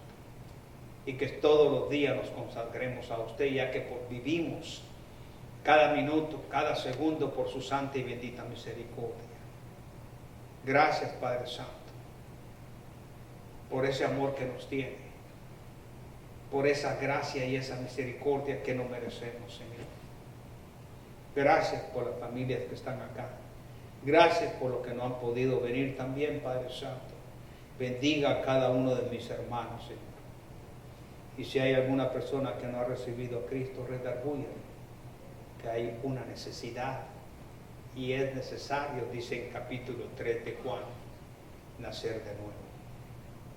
Y que todos los días nos consagremos a usted, ya que vivimos cada minuto, cada segundo por su santa y bendita misericordia. Gracias, Padre Santo, por ese amor que nos tiene, por esa gracia y esa misericordia que no merecemos, Señor. Gracias por las familias que están acá. Gracias por los que no han podido venir también, Padre Santo. Bendiga a cada uno de mis hermanos, Señor. Y si hay alguna persona que no ha recibido a Cristo, redargúyale que hay una necesidad y es necesario, dice en capítulo 3 de Juan, nacer de nuevo.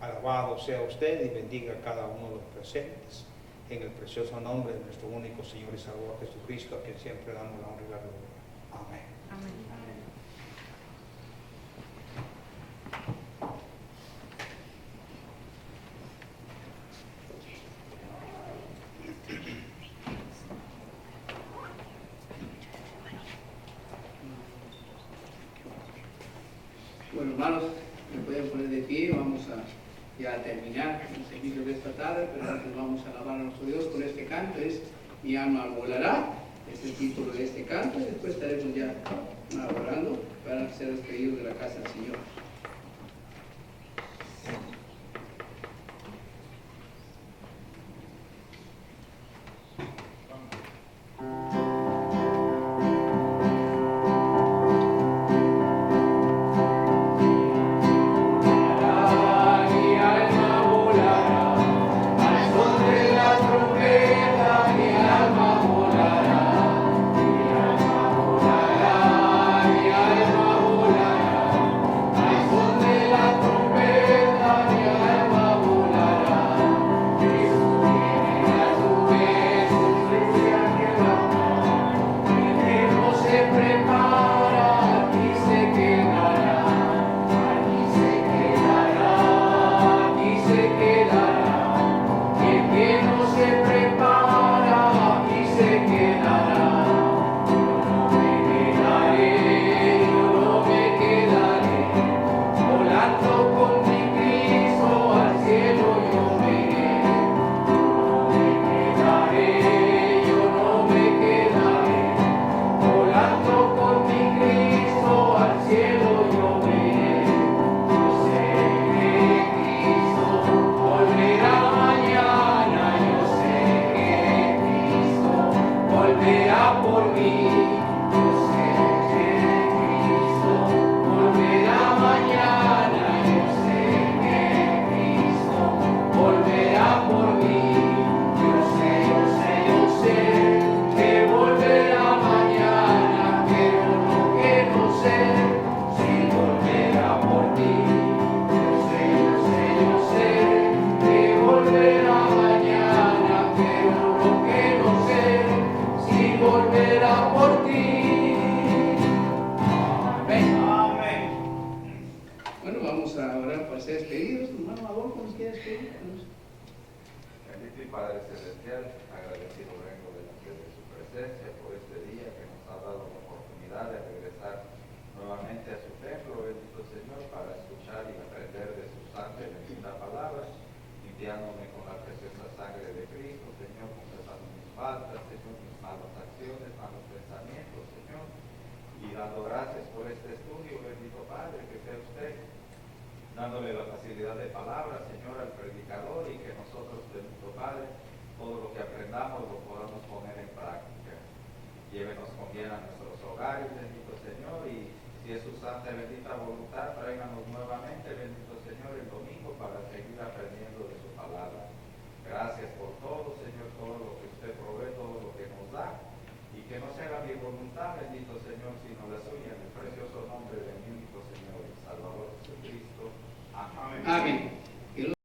Alabado sea usted y bendiga a cada uno de los presentes, en el precioso nombre de nuestro único Señor y Salvador Jesucristo, a quien siempre damos la honra y la gloria. Amén.
Amén.
Bueno, hermanos, me pueden poner de pie. Vamos a ya terminar el servicio de esta tarde, pero antes vamos a alabar a nuestro Dios con este canto. Es Mi alma volará, es el título de este canto, y después estaremos ya orando para ser despedidos de la casa del Señor.
Y dando gracias por este estudio, bendito Padre, que sea usted dándole la facilidad de palabra, Señor, al predicador, y que nosotros, bendito Padre, todo lo que aprendamos lo podamos poner en práctica. Llévenos con bien a nuestro